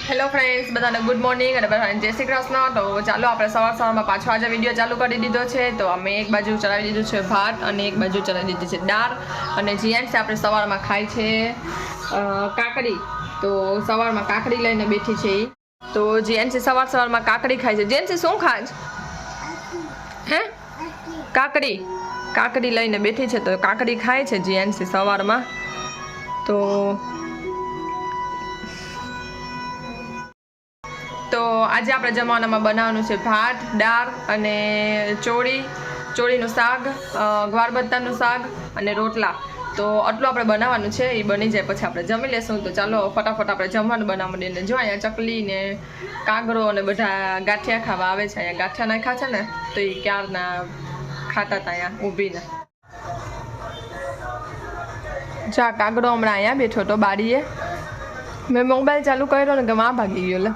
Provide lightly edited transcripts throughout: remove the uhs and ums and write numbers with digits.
Hello friends, બધાને good morning અને બધાને જય શ્રી કૃષ્ણ। તો ચાલો આપણે સવારમાં પાછો આજે વિડીયો ચાલુ કરી દીધો છે। તો અમે એક બાજુ ચલાવી દીધું છે ભાત અને એક બાજુ ચલાવી દીધી છે દાળ અને જીએન્સ આપણે સવારમાં ખાય છે કાકડી। તો સવારમાં કાકડી લઈને બેઠી છે એ। તો જીએન્સી સવારમાં કાકડી ખાય છે। જીએન્સી શું ખાય હે? કાકડી લઈને બેઠી છે। તો કાકડી ખાય છે જીએન્સી સવારમાં। તો આજે આપણે જમવાનામાં બનાવવાનું છે ભાત દાળ અને ચોળીનું શાક, ગવાર બત્તાનું શાક અને રોટલા। તો આટલું આપણે બનાવવાનું છે। એ બની જાય પછી આપણે જમી લેશું। તો ચાલો ફટાફટ આપણે જમવાનું બનાવવા માંડીએ। જો અહીંયા ચકલી ને કાગરો અને બધા ગાંઠિયા ખાવા આવે છે। અહીંયા ગાંઠિયા નાખ્યા છે ને તો એ ક્યારના ખાતા હતા અહીંયા ઊભીને। જા કાગડો હમણાં અહીંયા બેઠો હતો બારીએ। મેં મોબાઈલ ચાલુ કર્યો ને કે માં ભાગી ગયો લે।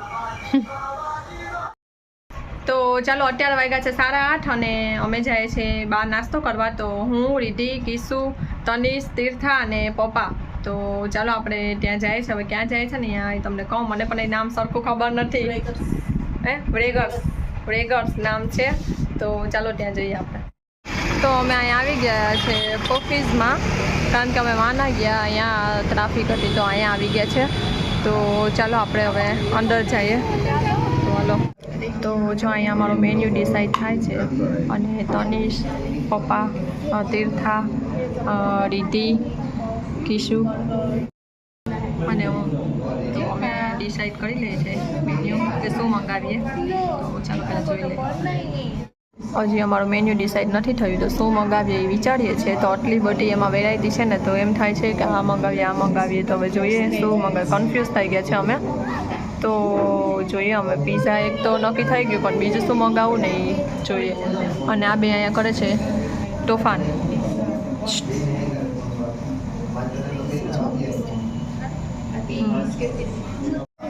તો ચાલો અત્યારે વાગ્યા છે 8:30 અને અમે જાય છે બહાર નાસ્તો કરવા। તો હું રીધિ, કિસુ, તનિષ, તીર્થા અને પપ્પા। તો ચાલો આપણે ત્યાં જાય છે। હવે ક્યાં જાય છે ને અહીંયા તમને કહું, મને પણ એ નામ સરખું ખબર નથી। વેગર્સ નામ છે। તો ચાલો ત્યાં જઈએ આપણે। તો અમે અહીંયા આવી ગયા છે પોફીઝમાં, કારણ કે અમે વાના ગયા, અહીંયા ટ્રાફિક હતી તો અહીંયા આવી ગયા છે। તો ચાલો આપણે હવે અંદર જઈએ। તો હાલો। તો જો અહીંયા અમારો મેન્યુ ડિસાઈડ થાય છે અને તનિષ, પપ્પા, તીર્થા, રીધિ, કિશુ અને હું તો અમે ડિસાઈડ કરી લઈએ છીએ મેન્યુ કે શું મંગાવીએ। તો ચાલો પહેલાં જોઈ લઈએ। હજી અમારું મેન્યુ ડિસાઈડ નથી થયું તો શું મંગાવીએ એ વિચારીએ છીએ। તો આટલી બધી એમાં વેરાયટી છે ને તો એમ થાય છે કે આ મંગાવીએ। તો હવે જોઈએ શું મંગાવીએ, કન્ફ્યુઝ થઈ ગયા છે અમે। તો જોઈએ અમે પીઝા એક તો નક્કી થઈ ગયું પણ બીજું શું મંગાવવું ને એ જોઈએ। અને આ બે અહીંયા કરે છે તોફાન।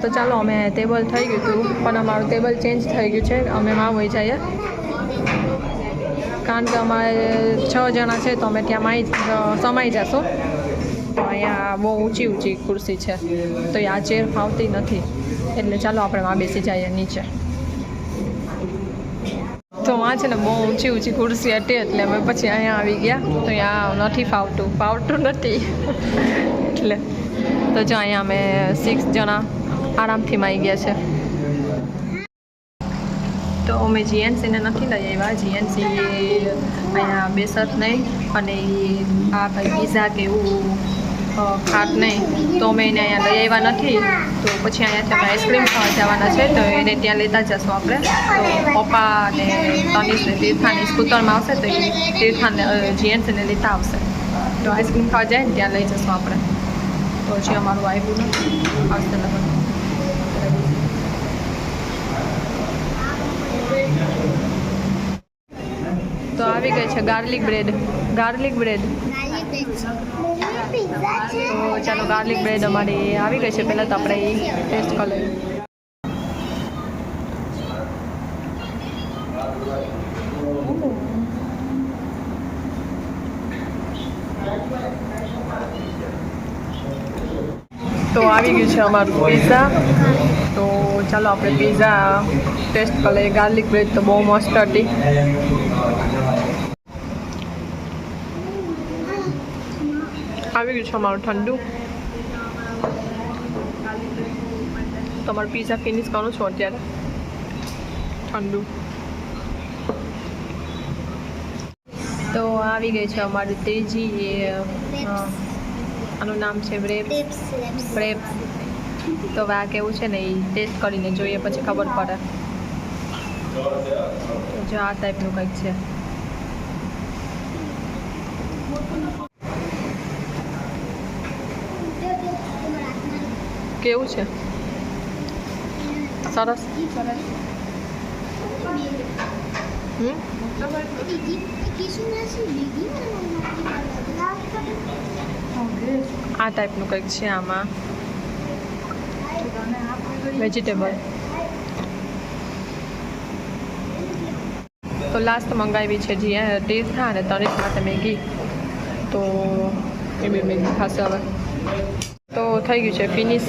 તો ચાલો અમે ટેબલ થઈ ગયું હતું પણ અમારું ટેબલ ચેન્જ થઈ ગયું છે। અમે માં વહી જઈએ કારણ કે અમારે 6 જણા છે તો અમે ત્યાં સમાઈ જશું। તો અહીંયા બહુ ઊંચી ખુરશી છે તો આ ચેર ફાવતી નથી, એટલે ચાલો આપણે માં બેસી જઈએ નીચે। તો આ છે ને બહુ ઊંચી ખુરશી હતી એટલે અમે પછી અહીંયા આવી ગયા। તો અહીંયા નથી ફાવતું નથી એટલે તો જો અહીંયા અમે 6 જણા આરામથી માઈ ગયા છે। તો અમે જીએનસીને નથી લઈ આવ્યા। જીએનસી અહીંયા બેસત નહીં અને આ કંઈ પીઝા કે એવું ખાટ નહીં, તો અમે એને અહીંયા લઈ આવ્યા નથી। તો પછી અહીંયાથી અમે આઈસ્ક્રીમ ખાવા જવાના છે તો એને ત્યાં લેતા જશું આપણે। તો પપ્પા અને તનિષ ને તીર્થાની સ્કૂટરમાં આવશે તો એ તીર્થાને જીએનસીને લેતા આવશે। તો આઈસ્ક્રીમ ખાવા જાય ને ત્યાં લઈ જશું આપણે। તો હજી અમારું આવ્યું નથી, આવશે લગન। તો આવી ગઈ છે ગાર્લિક બ્રેડ। તો ચાલો ગાર્લિક બ્રેડ અમારી આવી ગઈ છે। પહેલાં તો આપણે એ ટેસ્ટ કરી લઈએ। તો આવી ગયું છે અમારું પિઝા। તો ચાલો આપણે પિઝા ટેસ્ટ કરી લઈએ। ગાર્લિક બ્રેડ તો બહુ મસ્ત હતી। આવી ગયું છે અમારું ઠંડુ। તમારું પિઝા ફિનિશ કરું છું અત્યારે ઠંડુ। તો આવી ગઈ છે અમારી ત્રીજી, આનું નામ છે બ્રેપ્સ। તો હવે આ કેવું છે ને એ ટેસ્ટ કરીને જોઈએ પછી ખબર પડે। જો આ ટાઈપનું કંઈક છે। કેવું છે? સરસ। આ ટાઈપનું કંઈક છે આમાં વેજીટેબલ। તો લાસ્ટ મંગાવી છે તીર્થા અને તનિષ માટે મેગી। તો એ બે મેગી ખાશે હવે। તો થઈ ગયું છે ફિનિશ।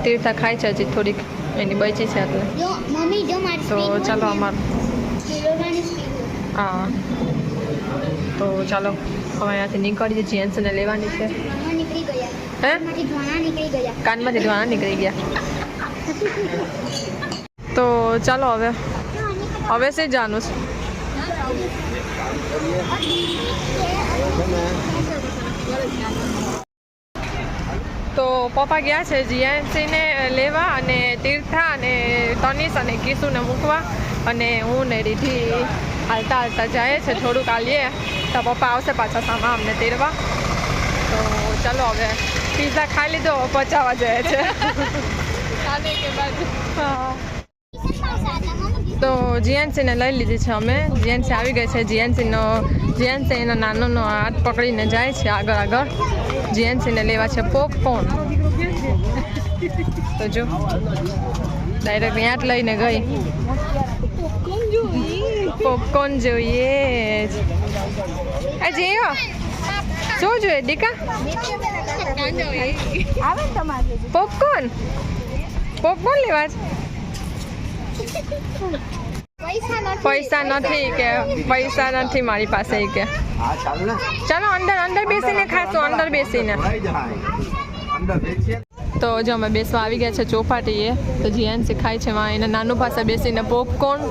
તીર્થા ખાય છે હજી થોડીક એની બચી છે એટલે તો ચાલો અમારું હા તો ચાલો હવે અહીંયાથી નીકળીએ જીએન્સને લેવાની છે હે કાનમાંથી ધોણા નીકળી ગયા તો ચાલો હવે સે જવાનું છે તો પપ્પા ગયા છે જીએનસીને લેવા અને તીર્થા અને તનિષ અને કિશુને મૂકવા અને હું ને રીધિ હાલતા હાલતા જાય છે થોડુંક હાલીએ તો પપ્પા આવશે પાછા સામા અમને તેરવા તો ચાલો હવે પીઝા ખાઈ લીધો પચાવવા જાય છે તો જીએનસીને લઈ લીધી છે અમે જીએનસી આવી ગઈ છે જીએનસી એના નાનોનો હાથ પકડીને જાય છે આગળ જીએનસીને લેવા છે પોપકોર્ન તો જો ડાયરેક્ટ ત્યાં જ લઈને ગઈ પોપકોર્ન જોઈએ આ જેવો શું જોઈએ દીકા પોપકોર્ન લેવા જ પૈસા નથી મારી પાસે કે ચાલો અંદર બેસીને ખાશું અંદર બેસીને તો જો અમે બેસવા આવી ગયા છે ચોપાટીએ તો જીએનસી ખાય છે એના નાનું પાસે બેસીને પોપકોર્ન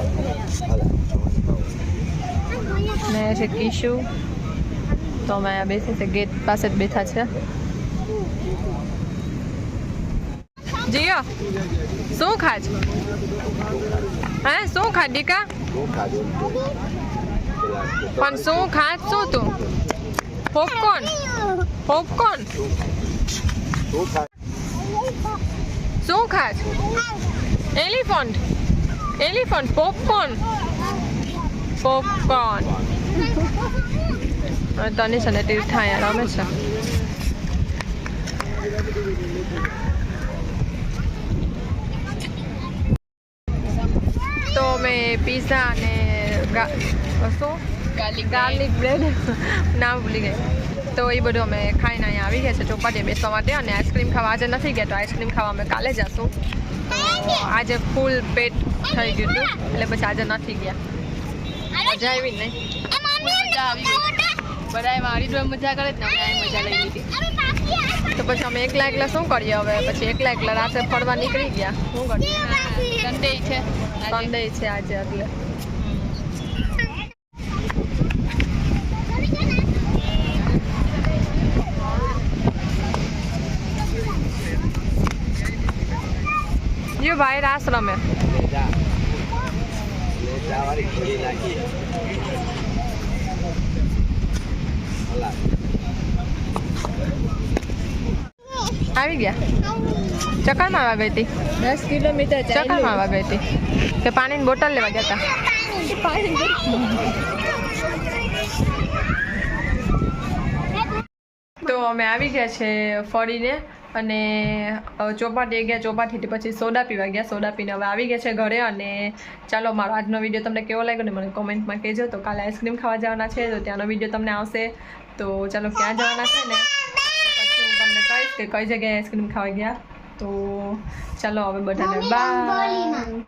ને છે કિશુ તો અમે અહીંયા બેસી છે ગેટ પાસે જ બેઠા છે જીઓ શું ખાજ હે શું ખા દીકા પણ શું ખાજ શું તું પોપકોર્ન શું ખાજ એલિફન્ટ પોપકોર્ન તનિષ અને તીર્થા અહીંયા રમે છે તો મેં પીઝા અને ગાર્લિક બ્રેડ નામ ભૂલી ગઈ તો એ બધું અમે ખાઈને અહીંયા આવી ગયા છે ચોપાટીએ બેસવા માટે અને આઈસ્ક્રીમ ખાવા આજે નથી ગયા તો આઈસ્ક્રીમ ખાવા અમે કાલે જશું તો આજે ફૂલ પેટ થઈ ગયું હતું એટલે પછી આજે નથી ગયા મજા આવી નહીં બધા હરિદ્વાર મજા કરે ને અમે મજા લઈ લીધી તો પછી અમે એકલા શું કરીએ હવે પછી એકલા રાતે ફરવા નીકળી ગયા શું કરીએ સન્ડે છે આજે એટલે યો ભાઈ રાસ રમે આવી ગયા ચક્કર મારવા ગઈ હતી 10 કિલોમીટર ચક્કર મારવા ગઈ હતી કે પાણીની બોટલ લેવા ગયા હતા તો અમે આવી ગયા છે ફરીને અને ચોપાટી ગયા ચોપાટીથી પછી સોડા પીવા ગયા સોડા પીને હવે આવી ગયા છે ઘરે અને ચાલો મારો આજનો વિડીયો તમને કેવો લાગ્યો ને મને કોમેન્ટમાં કહેજો તો કાલે આઈસ્ક્રીમ ખાવા જવાના છે તો ત્યાંનો વિડીયો તમને આવશે તો ચાલો ક્યાં જવાના છે ને પછી હું તમને કહીશ કે કઈ જગ્યાએ આઈસ્ક્રીમ ખાવા ગયા તો ચાલો હવે બધાને બાય